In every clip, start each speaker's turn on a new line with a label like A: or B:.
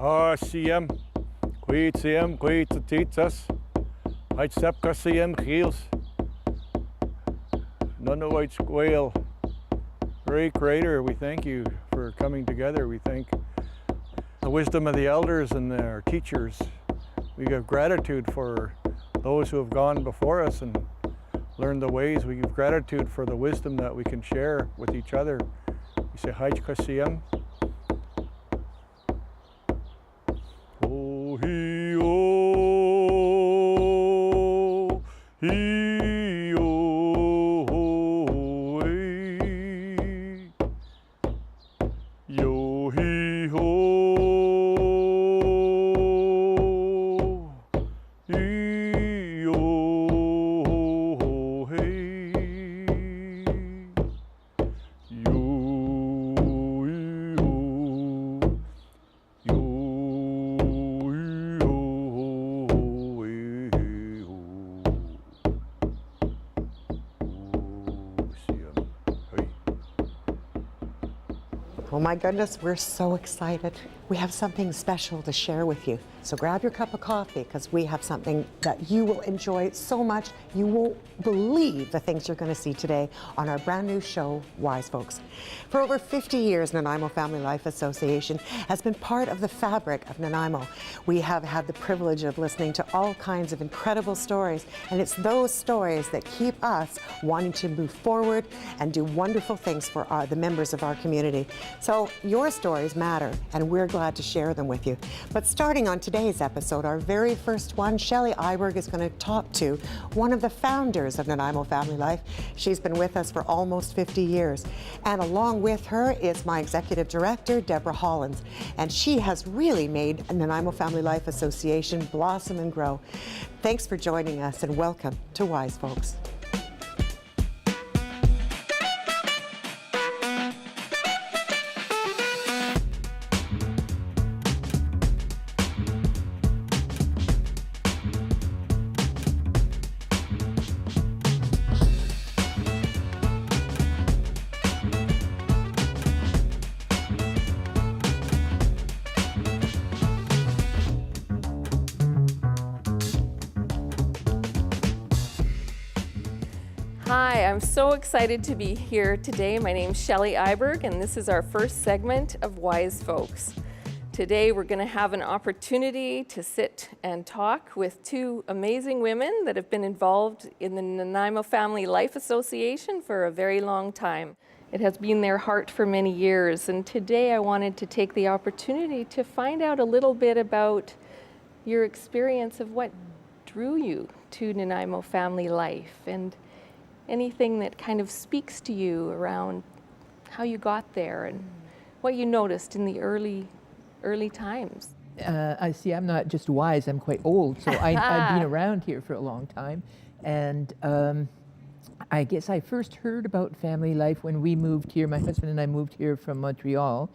A: Siem, Queet Siem, Queet Titas, I'd Sepka Siem, Heels, none of white squale. Great Creator, we thank you for coming together. We thank the wisdom of the elders and our teachers. We give gratitude for those who have gone before us and learned the ways. We give gratitude for the wisdom that we can share with each other. We say, Haj Kasiyam. Oh, he, oh, he, oh, eh. Yo, he, ho, he, oh, hey. Yo, he, oh, yo,
B: Oh my goodness, we're so excited. We have something special to share with you. So grab your cup of coffee because we have something that you will enjoy so much. You won't believe the things you're going to see today on our brand new show, Wise Folks. For over 50 years, Nanaimo Family Life Association has been part of the fabric of Nanaimo. We have had the privilege of listening to all kinds of incredible stories, and it's those stories that keep us wanting to move forward and do wonderful things for the members of our community. So your stories matter, and we're glad to share them with you. But starting on today's episode, our very first one, Shelley Iberg is going to talk to one of the founders of Nanaimo Family Life. She's been with us for almost 50 years. And along with her is my executive director, Deborah Hollins. And she has really made Nanaimo Family Life Association blossom and grow. Thanks for joining us, and welcome to Wise Folks.
C: Hi, I'm so excited to be here today. My name's Shelley Iberg, and this is our first segment of Wise Folks. Today we're going to have an opportunity to sit and talk with two amazing women that have been involved in the Nanaimo Family Life Association for a very long time. It has been their heart for many years, and today I wanted to take the opportunity to find out a little bit about your experience of what drew you to Nanaimo Family Life, and anything that kind of speaks to you around how you got there and what you noticed in the early times.
D: I see I'm not just wise, I'm quite old, so I've been around here for a long time. And I guess I first heard about family life when we moved here. My husband and I moved here from Montreal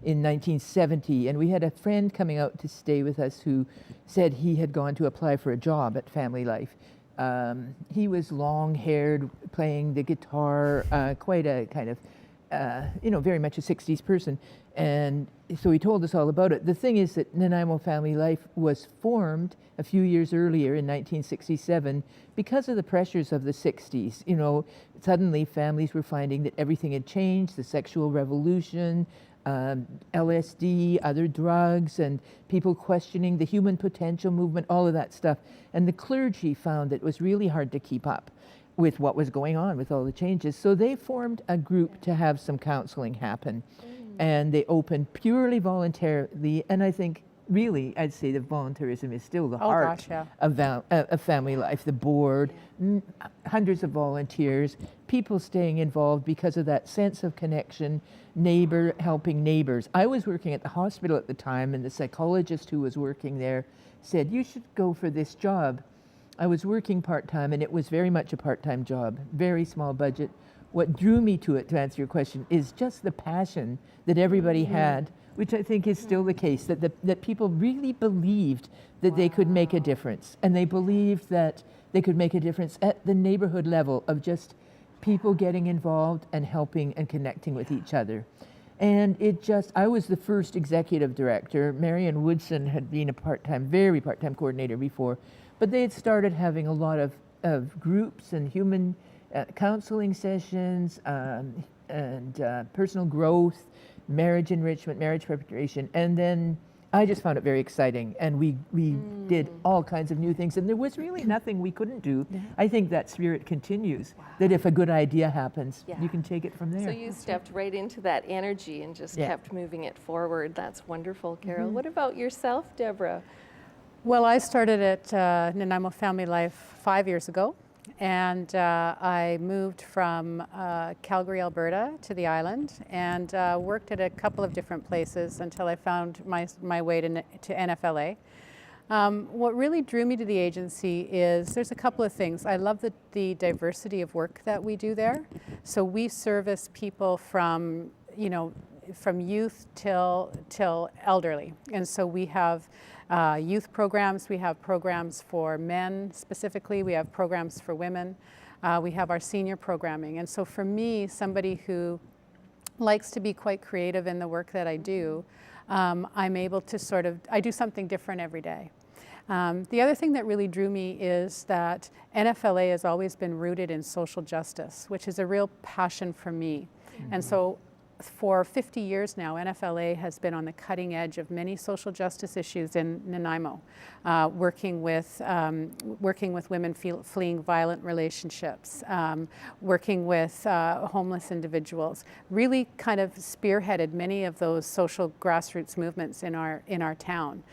D: in 1970, and we had a friend coming out to stay with us who said he had gone to apply for a job at Family Life. He was long-haired, playing the guitar, quite a kind of, very much a 60s person. And so he told us all about it. The thing is that Nanaimo Family Life was formed a few years earlier in 1967 because of the pressures of the 60s. You know, suddenly families were finding that everything had changed, the sexual revolution, LSD, other drugs, and people questioning the human potential movement, all of that stuff. And the clergy found that it was really hard to keep up with what was going on with all the changes. So they formed a group to have some counseling happen. And they opened purely voluntarily, and I think really I'd say that volunteerism is still the heart of family life. The board, hundreds of volunteers, people staying involved because of that sense of connection, neighbor helping neighbors. I was working at the hospital at the time, and the psychologist who was working there said, "You should go for this job." I was working part-time, and it was very much a part-time job, very small budget. What drew me to it, to answer your question, is just the passion that everybody had, which I think is still the case, that people really believed that they could make a difference. And they believed that they could make a difference at the neighborhood level of just people getting involved and helping and connecting with each other. And I was the first executive director. Marion Woodson had been a very part-time coordinator before, but they had started having a lot of groups and human counseling sessions and personal growth, marriage enrichment, marriage preparation, and then I just found it very exciting, and we did all kinds of new things, and there was really nothing we couldn't do. Yeah. I think that spirit continues, that if a good idea happens, you can take it from there.
C: So you stepped right into that energy and just kept moving it forward. That's wonderful, Carol. What about yourself, Deborah?
E: Well, I started at Nanaimo Family Life 5 years ago. And I moved from Calgary, Alberta to the island and worked at a couple of different places until I found my way to NFLA. What really drew me to the agency is there's a couple of things. I love the diversity of work that we do there. So we service people from youth till elderly. And so we have youth programs, we have programs for men specifically, we have programs for women, we have our senior programming. And so for me, somebody who likes to be quite creative in the work that I do, I'm able to I do something different every day. The other thing that really drew me is that NFLA has always been rooted in social justice, which is a real passion for me. And so for 50 years now, NFLA has been on the cutting edge of many social justice issues in Nanaimo, working with women fleeing violent relationships, working with homeless individuals, really kind of spearheaded many of those social grassroots movements in our town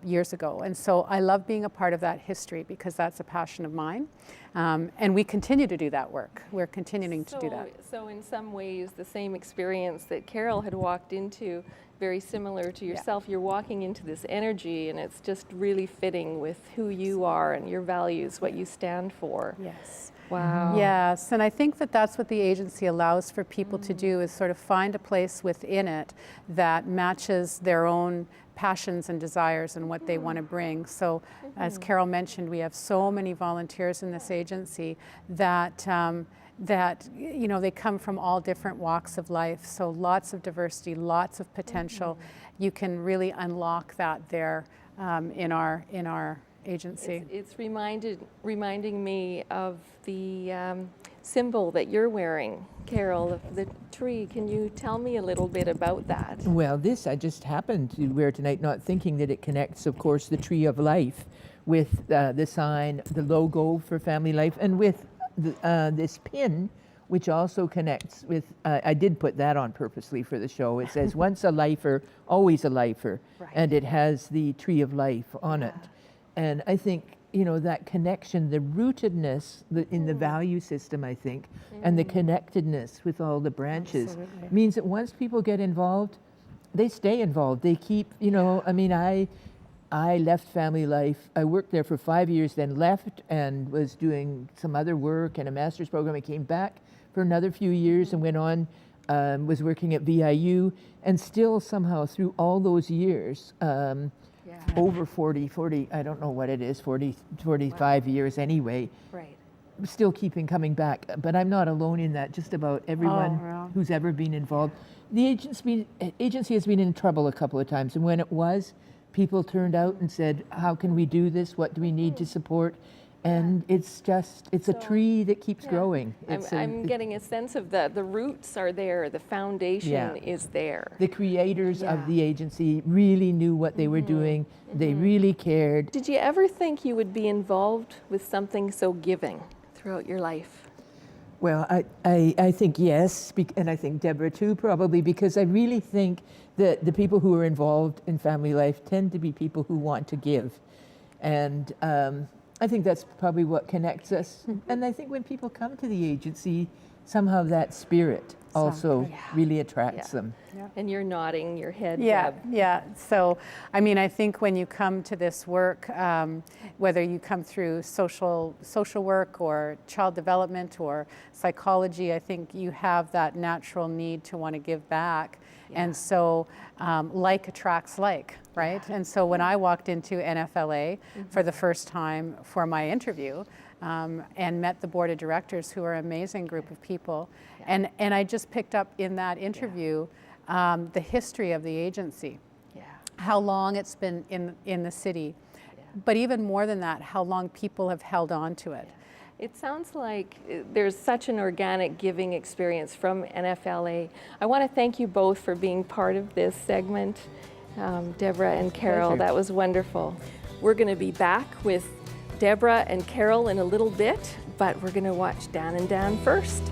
E: years ago. And so I love being a part of that history because that's a passion of mine. And we continue to do that work. We're continuing to do that.
C: So in some ways, the same experience that Carol had walked into, very similar to yourself, you're walking into this energy and it's just really fitting with who you are and your values, what you stand for.
E: Yes.
C: Wow.
E: Yes, and I think that that's what the agency allows for people to do is sort of find a place within it that matches their own passions and desires and what they want to bring. So as Carol mentioned, we have so many volunteers in this agency that they come from all different walks of life. So lots of diversity, lots of potential. You can really unlock that there in our agency.
C: It's reminding me of the symbol that you're wearing, Carol, the tree. Can you tell me a little bit about that?
D: Well, this I just happened to wear tonight, not thinking that it connects, of course, the Tree of Life with the sign, the logo for Family Life, and with this pin, which also connects with, I did put that on purposely for the show. It says, once a lifer, always a lifer. Right. And it has the Tree of Life on it. And I think, that connection, the rootedness in the value system, I think, and the connectedness with all the branches means that once people get involved, they stay involved. They keep, I left Family Life. I worked there for 5 years, then left and was doing some other work and a master's program. I came back for another few years and went on, was working at VIU, and still somehow through all those years, over 40, I don't know what it is, 45 years anyway. Right. Still coming back. But I'm not alone in that. Just about everyone who's ever been involved. The agency has been in trouble a couple of times. And when it was, people turned out and said, how can we do this? What do we need to support? And it's a tree that keeps growing.
C: I'm getting a sense of the roots are there, the foundation is there.
D: The creators of the agency really knew what they were doing. They really cared.
C: Did you ever think you would be involved with something so giving throughout your life?
D: Well, I think yes, and I think Deborah too, probably, because I really think that the people who are involved in Family Life tend to be people who want to give. And I think that's probably what connects us. And I think when people come to the agency, somehow that spirit also really attracts them.
C: Yeah. And you're nodding your head.
E: Yeah. So, I think when you come to this work, whether you come through social work or child development or psychology, I think you have that natural need to want to give back. And so like attracts like, right? And so when I walked into NFLA for the first time for my interview and met the board of directors, who are an amazing group of people, and I just picked up in that interview the history of the agency, how long it's been in the city, but even more than that, how long people have held on to it.
C: It sounds like there's such an organic giving experience from NFLA. I want to thank you both for being part of this segment, Deborah and Carol. That was wonderful. We're going to be back with Deborah and Carol in a little bit, but we're going to watch Dan and Dan first.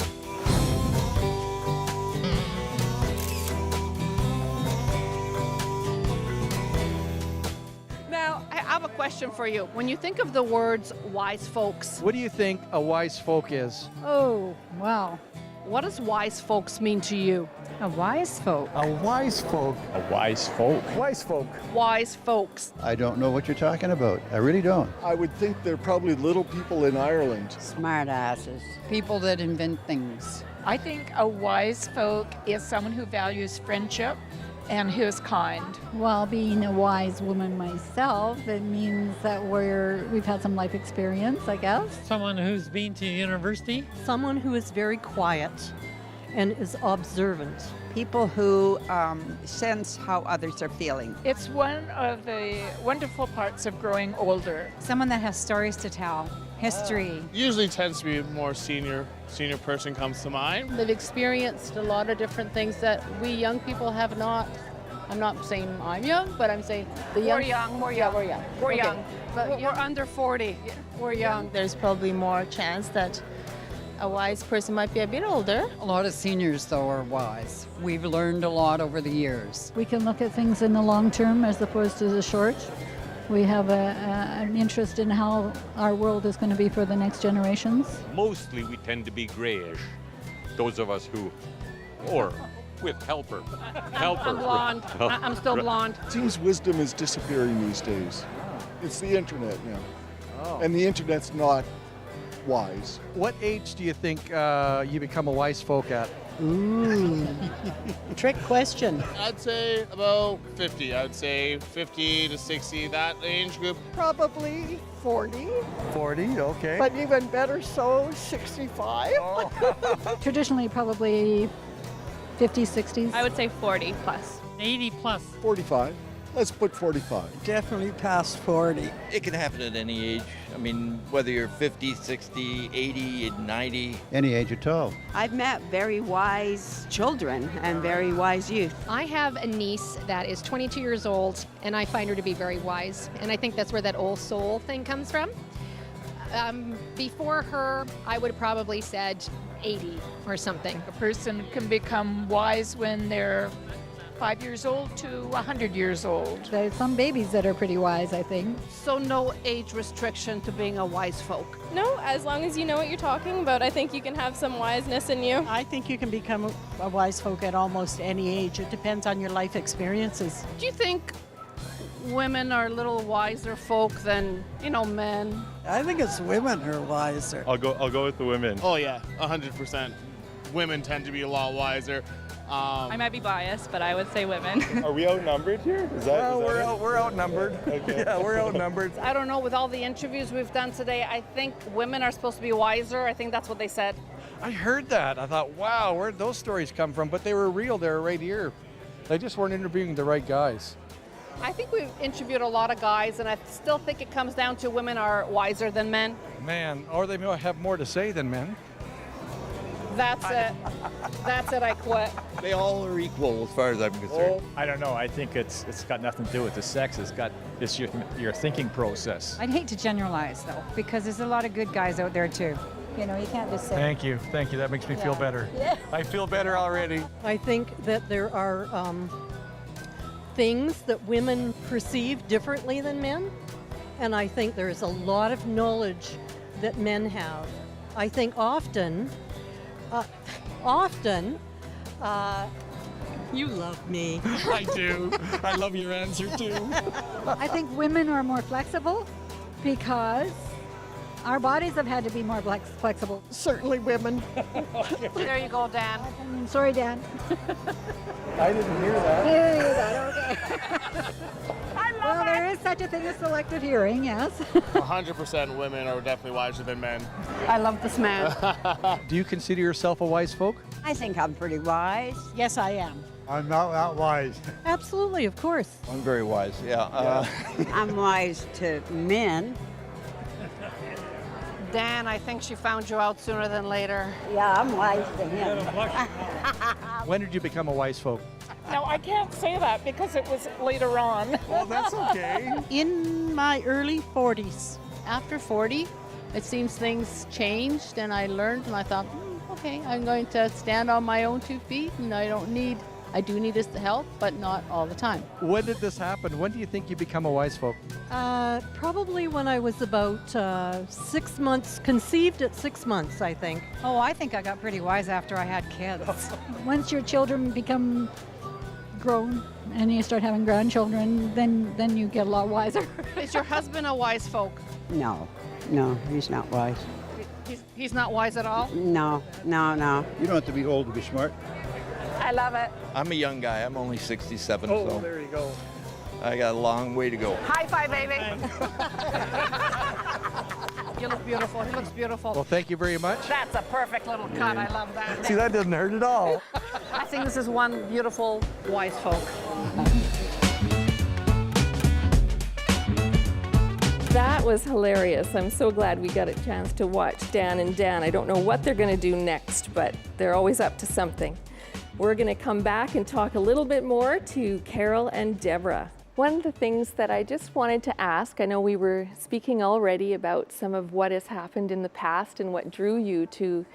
F: Now, I have a question for you. When you think of the words wise folks,
A: What do you think a wise folk is?
E: Oh, wow.
F: what does wise folks mean to you?
E: A wise folk.
A: A wise folk.
G: A wise folk.
A: Wise folk.
F: Wise folks.
H: I don't know what you're talking about. I really don't.
I: I would think they're probably little people in Ireland.
J: Smart asses. People that invent things.
K: I think a wise folk is someone who values friendship and who is kind.
L: Well, being a wise woman myself, it means that we've had some life experience, I guess.
M: Someone who's been to university.
N: Someone who is very quiet and is observant.
J: People who sense how others are feeling.
K: It's one of the wonderful parts of growing older.
L: Someone that has stories to tell, history.
O: Usually tends to be more senior person comes to mind.
P: They've experienced a lot of different things that we young people have not. I'm not saying I'm young, but I'm saying the young.
F: We're young.
P: We're
F: Okay.
P: young.
F: But we're under 40.
P: We're young.
Q: There's probably more chance that a wise person might be a bit older.
J: A lot of seniors, though, are wise. We've learned a lot over the years.
L: We can look at things in the long term as opposed to the short. We have an interest in how our world is going to be for the next generations.
G: Mostly we tend to be grayish. Those of us who, or with helper.
F: I'm blonde. I'm still blonde.
I: It seems wisdom is disappearing these days. It's the internet now.
A: Oh.
I: And the internet's not wise.
A: What age do you think you become a wise folk at?
N: Ooh, trick question.
O: I'd say about 50. I'd say 50 to 60, that age group.
N: Probably 40,
A: 40, okay.
N: but even better so, 65.
L: Traditionally, probably 50s, 60s.
P: I would say 40 plus.
M: 80 plus.
I: 45. Let's put 45.
N: Definitely past 40.
R: It can happen at any age. I mean, whether you're 50, 60, 80, 90.
H: Any age at all.
J: I've met very wise children and very wise youth.
P: I have a niece that is 22 years old, and I find her to be very wise. And I think that's where that old soul thing comes from. Before her, I would have probably said 80 or something.
K: A person can become wise when they're 5 years old to 100 years old.
L: There's some babies that are pretty wise, I think.
F: So no age restriction to being a wise folk.
P: No, as long as you know what you're talking about, I think you can have some wiseness in you.
N: I think you can become a wise folk at almost any age. It depends on your life experiences.
F: Do you think women are a little wiser folk than, men?
N: I think it's women who are wiser.
G: I'll go with the women.
O: Oh yeah, 100%. Women tend to be a lot wiser.
P: I might be biased, but I would say women.
G: Are we outnumbered here?
A: We're outnumbered.
G: Okay.
A: Yeah, we're outnumbered.
F: I don't know, with all the interviews we've done today, I think women are supposed to be wiser. I think that's what they said.
A: I heard that. I thought, wow, where'd those stories come from? But they were real. They were right here. They just weren't interviewing the right guys.
F: I think we've interviewed a lot of guys, and I still think it comes down to women are wiser than men.
A: Man, or they may have more to say than men.
F: That's it. That's it, I quit.
R: They all are equal as far as I'm concerned.
G: I don't know. I think it's got nothing to do with the sex. It's got it's your thinking process.
L: I'd hate to generalize, though, because there's a lot of good guys out there, too. You can't just say.
A: Thank you. That makes me feel better.
L: Yeah.
A: I feel better already.
N: I think that there are things that women perceive differently than men, and I think there's a lot of knowledge that men have. I think often, you love me.
M: I do. I love your answer too.
L: I think women are more flexible because our bodies have had to be more flexible.
N: Certainly women.
F: There you go, Dan.
L: Sorry, Dan.
A: I didn't hear that.
L: Okay. Well, there is such a thing as selective hearing, yes.
O: 100% women are definitely wiser than men.
F: I love this man.
A: Do you consider yourself a wise folk?
J: I think I'm pretty wise.
N: Yes, I am.
S: I'm not that wise.
N: Absolutely, of course.
R: I'm very wise, yeah.
T: I'm wise to men.
F: Dan, I think she found you out sooner than later.
T: Yeah, I'm wise to him.
U: When did you become a wise folk?
K: No, I can't say that because it was later on.
U: Well, that's okay.
N: In my early 40s.
P: After 40, it seems things changed and I learned and I thought, okay, I'm going to stand on my own 2 feet and I do need his help, but not all the time.
U: When did this happen? When do you think you become a wise folk?
N: Probably when I was about 6 months, conceived at 6 months, I think.
V: Oh, I think I got pretty wise after I had kids.
L: Once your children become grown and you start having grandchildren, then you get a lot wiser.
F: Is your husband a wise folk?
T: No, he's not wise.
F: He's not wise at all?
T: No.
H: You don't have to be old to be smart.
F: I love it.
R: I'm a young guy. I'm only 67,
U: Oh,
R: so
U: there you go.
R: I got a long way to go.
F: High five, baby. You look beautiful. He looks beautiful.
U: Well, thank you very much.
F: That's a perfect little cut. I love that.
U: See, that doesn't hurt at all.
F: I think this is one beautiful wise folk.
C: That was hilarious. I'm so glad we got a chance to watch Dan and Dan. I don't know what they're going to do next, but they're always up to something. We're going to come back and talk a little bit more to Carol and Deborah. One of the things that I just wanted to ask, I know we were speaking already about some of what has happened in the past and what drew you to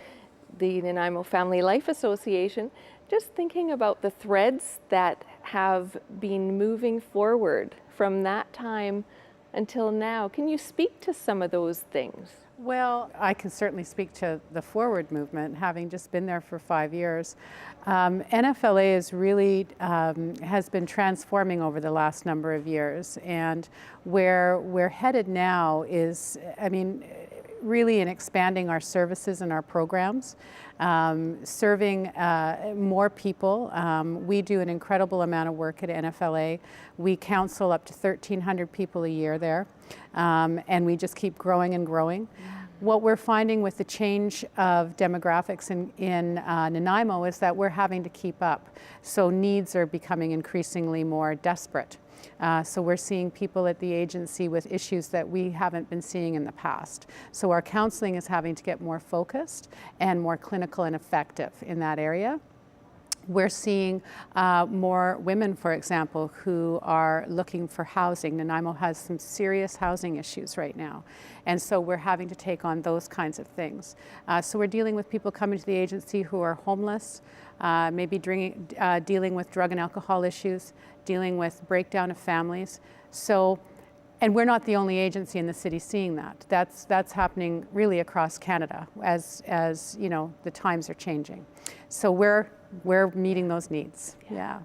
C: the Nanaimo Family Life Association, just thinking about the threads that have been moving forward from that time until now. Can you speak to some of those things?
E: Well, I can certainly speak to the forward movement, having just been there for 5 years. NFLA is really has been transforming over the last number of years, and where we're headed now is, really in expanding our services and our programs, serving more people. We do an incredible amount of work at NFLA. We counsel up to 1,300 people a year there, and we just keep growing and growing. What we're finding with the change of demographics in Nanaimo is that we're having to keep up. So needs are becoming increasingly more desperate. So we're seeing people at the agency with issues that we haven't been seeing in the past. So our counseling is having to get more focused and more clinical and effective in that area. We're seeing more women, for example, who are looking for housing. Nanaimo has some serious housing issues right now. And so we're having to take on those kinds of things. So we're dealing with people coming to the agency who are homeless, maybe dealing with drug and alcohol issues, dealing with breakdown of families. So, and we're not the only agency in the city seeing that. That's happening really across Canada as you know, the times are changing. So we're meeting those needs. Yeah.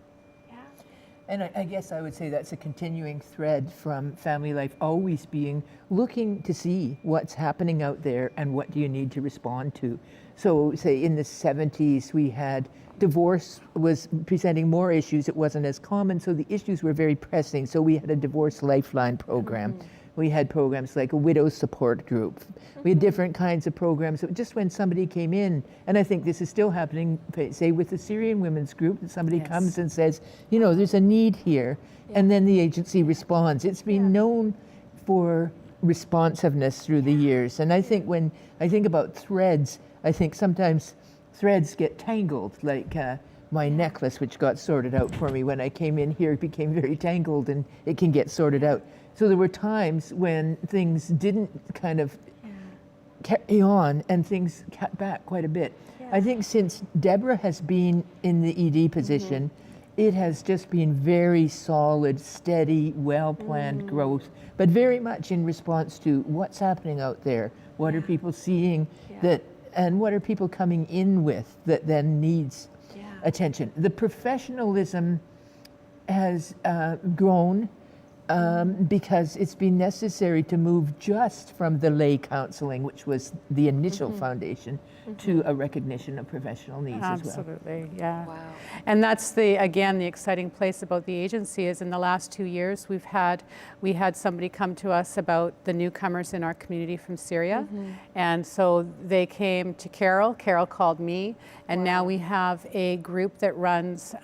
D: And I guess I would say that's a continuing thread from Family Life, always being looking to see what's happening out there and what do you need to respond to. So say in the 70s we had divorce was presenting more issues. It wasn't as common, so the issues were very pressing. So we had a divorce lifeline program. We had programs like a widow support group. We had different kinds of programs. So just when somebody came in, and I think this is still happening, say with the Syrian women's group, somebody comes and says, you know, there's a need here, and then the agency responds. It's been known for responsiveness through the years. And I think when I think about threads, I think sometimes threads get tangled, like my necklace, which got sorted out for me when I came in here, became very tangled, and it can get sorted out. So there were times when things didn't kind of carry on and things cut back quite a bit. I think since Deborah has been in the ED position, it has just been very solid, steady, well-planned growth, but very much in response to what's happening out there. What are people seeing that, and what are people coming in with that then needs attention? The professionalism has grown. because it's been necessary to move just from the lay counseling, which was the initial foundation, to a recognition of professional needs as well.
E: Absolutely, yeah. Wow. And that's again, the exciting place about the agency is in the last 2 years we had somebody come to us about the newcomers in our community from Syria. And so they came to Carol called me, and now we have a group that runs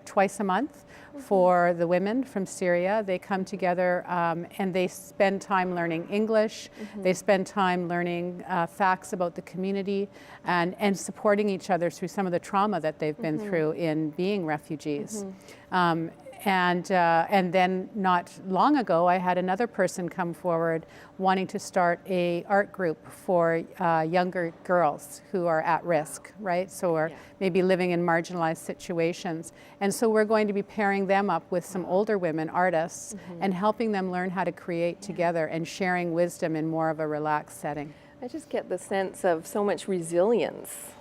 E: twice a month for the women from Syria. They come together and they spend time learning English. They spend time learning facts about the community and supporting each other through some of the trauma that they've been through in being refugees. And then not long ago, I had another person come forward wanting to start a art group for younger girls who are at risk, right? So are maybe living in marginalized situations. And so we're going to be pairing them up with some older women artists and helping them learn how to create together and sharing wisdom in more of a relaxed setting.
C: I just get the sense of so much resilience.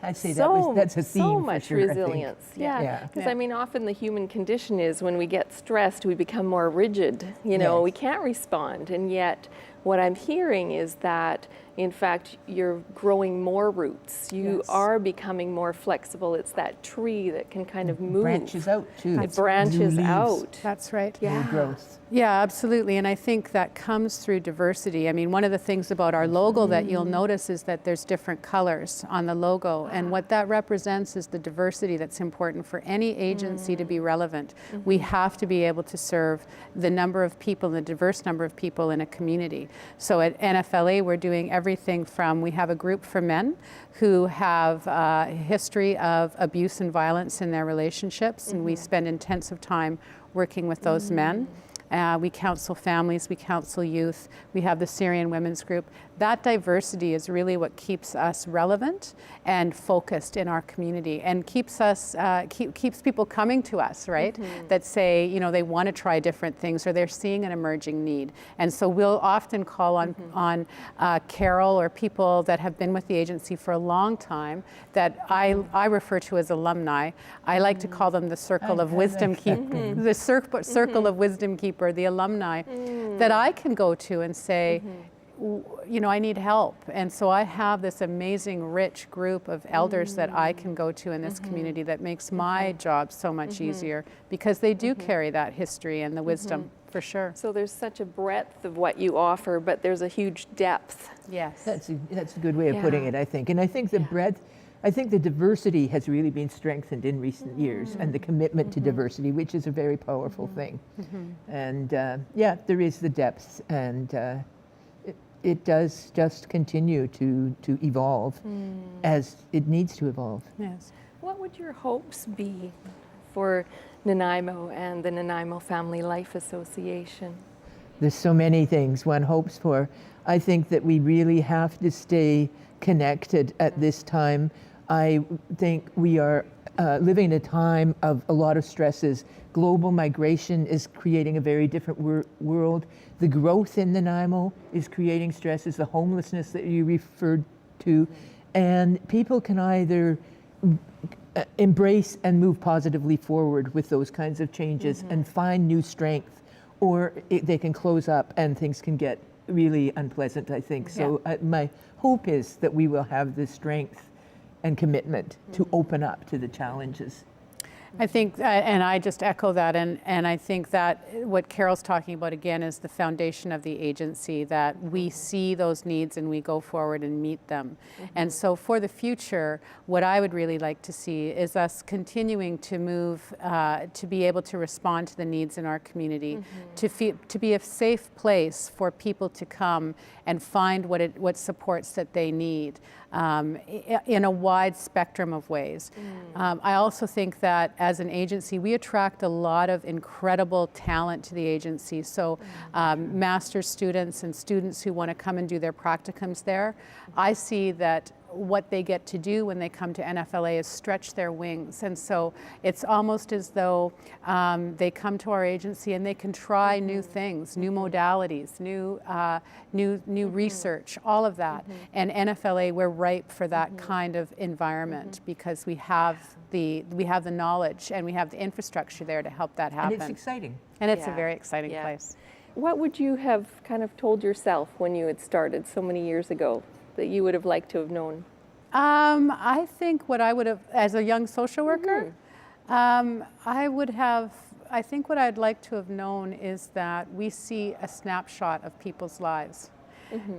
D: I'd say that's a theme
C: so much
D: for sure,
C: resilience.
D: Yeah.
C: Because I mean, often the human condition is when we get stressed, we become more rigid. You know, we can't respond. And yet, what I'm hearing is that, in fact, you're growing more roots. You are becoming more flexible. It's that tree that can kind of move.
D: Branches out too.
C: It branches out.
E: That's right.
D: New growth.
E: Yeah, absolutely. And I think that comes through diversity. I mean, one of the things about our logo that you'll notice is that there's different colors on the logo. And what that represents is the diversity that's important for any agency to be relevant. We have to be able to serve the number of people, the diverse number of people in a community. So at NFLA, we're doing everything from, we have a group for men who have a history of abuse and violence in their relationships, and we spend intensive time working with those men. We counsel families, we counsel youth, we have the Syrian women's group. That diversity is really what keeps us relevant and focused in our community, and keeps us keeps people coming to us, right? That say, you know, they want to try different things or they're seeing an emerging need. And so we'll often call on Carol or people that have been with the agency for a long time that I refer to as alumni. I like to call them the circle of wisdom keeper, the circle of wisdom keeper, the alumni that I can go to and say, you know, I need help. And so I have this amazing, rich group of elders that I can go to in this community that makes my job so much easier, because they do carry that history and the wisdom, for sure.
C: So there's such a breadth of what you offer, but there's a huge depth.
E: Yes.
D: That's a good way of putting it, I think. And I think the breadth, I think the diversity has really been strengthened in recent years, and the commitment to diversity, which is a very powerful thing. And yeah, there is the depth, and it does just continue to evolve as it needs to evolve.
E: Yes.
C: What would your hopes be for Nanaimo and the Nanaimo Family Life Association?
D: There's so many things one hopes for. I think that we really have to stay connected at this time. I think we are living in a time of a lot of stresses. Global migration is creating a very different world. The growth in Nanaimo is creating stresses, the homelessness that you referred to. And people can either embrace and move positively forward with those kinds of changes and find new strength, or they can close up and things can get really unpleasant, I think. So my hope is that we will have the strength and commitment to open up to the challenges.
E: I think, and I just echo that, and I think that what Carol's talking about again is the foundation of the agency, that we see those needs and we go forward and meet them. And so for the future, what I would really like to see is us continuing to move, to be able to respond to the needs in our community, to be a safe place for people to come and find what supports that they need. In a wide spectrum of ways. I also think that as an agency, we attract a lot of incredible talent to the agency. So master's students and students who want to come and do their practicums there, I see that what they get to do when they come to NFLA is stretch their wings. And so it's almost as though they come to our agency and they can try new things, new modalities, new research, all of that. And NFLA, we're ripe for that kind of environment because we have the knowledge and we have the infrastructure there to help that happen.
D: And it's exciting.
E: And it's a very exciting place.
C: What would you have kind of told yourself when you had started so many years ago that you would have liked to have known?
E: I think what I would have, as a young social worker, I think what I'd like to have known is that we see a snapshot of people's lives.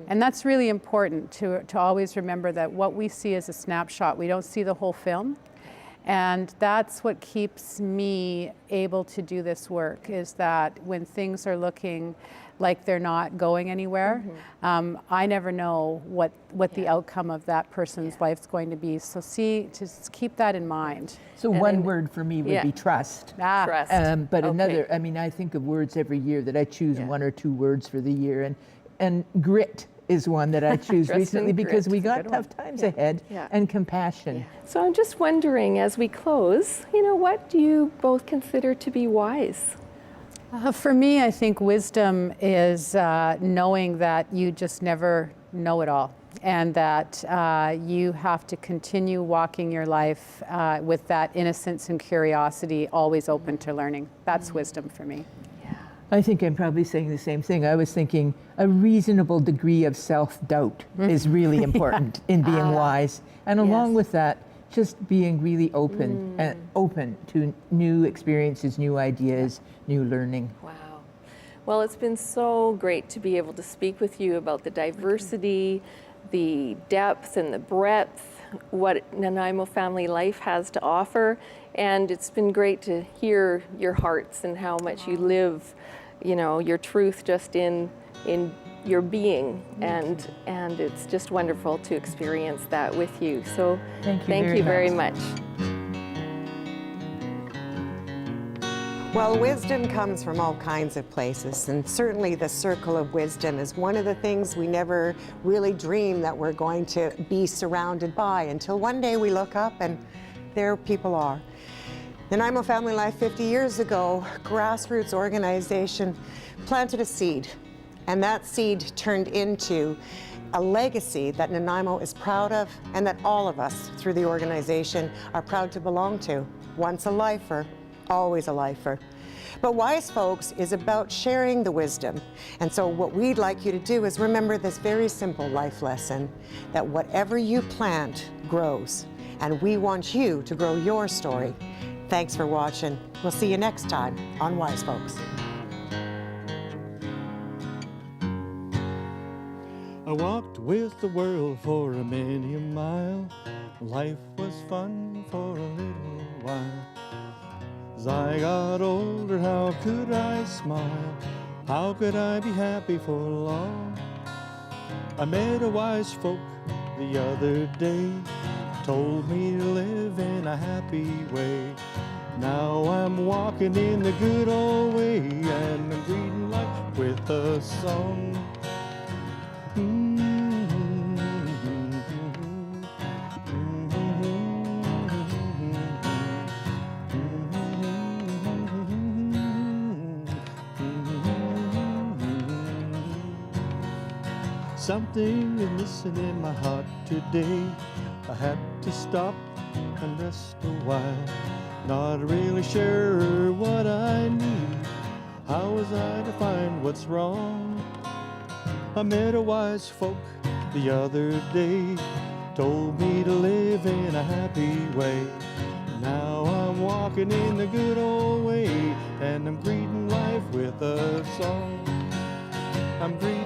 E: And that's really important to always remember that what we see is a snapshot. We don't see the whole film. And that's what keeps me able to do this work, is that when things are looking like they're not going anywhere, I never know what the outcome of that person's life's going to be. So just keep that in mind.
D: So one word for me would be trust.
C: Trust.
D: But another, I mean, I think of words every year that I choose 1 or 2 words for the year. And grit is one that I choose recently because we got tough times ahead, and compassion.
C: So I'm just wondering, as we close, what do you both consider to be wise?
E: For me, I think wisdom is knowing that you just never know it all, and that you have to continue walking your life with that innocence and curiosity, always open to learning. That's wisdom for me.
D: I think I'm probably saying the same thing. I was thinking a reasonable degree of self-doubt is really important in being wise. And along with that, just being really open and open to new experiences, new ideas, new learning.
C: Wow. Well, it's been so great to be able to speak with you about the diversity, the depth and the breadth, what Nanaimo Family Life has to offer. And it's been great to hear your hearts and how much you live, your truth just in your being, and it's just wonderful to experience that with you. So thank you very much.
B: Well, wisdom comes from all kinds of places, and certainly the circle of wisdom is one of the things we never really dream that we're going to be surrounded by until one day we look up and there people are. The Nanaimo Family Life 50 years ago, grassroots organization planted a seed, and that seed turned into a legacy that Nanaimo is proud of and that all of us through the organization are proud to belong to. Once a lifer, always a lifer. But Wise Folks is about sharing the wisdom. And so what we'd like you to do is remember this very simple life lesson, that whatever you plant grows. And we want you to grow your story. Thanks for watching. We'll see you next time on Wise Folks.
A: I walked with the world for many a mile. Life was fun for a little while. As I got older, how could I smile? How could I be happy for long? I met a wise folk the other day, told me to live in a happy way. Now I'm walking in the good old way, and I'm greeting life with a song. Something is missing in my heart today. I had to stop and rest a while. Not really sure what I need. How was I to find what's wrong? I met a wise folk the other day, told me to live in a happy way. Now I'm walking in the good old way, and I'm greeting life with a song. I'm greeting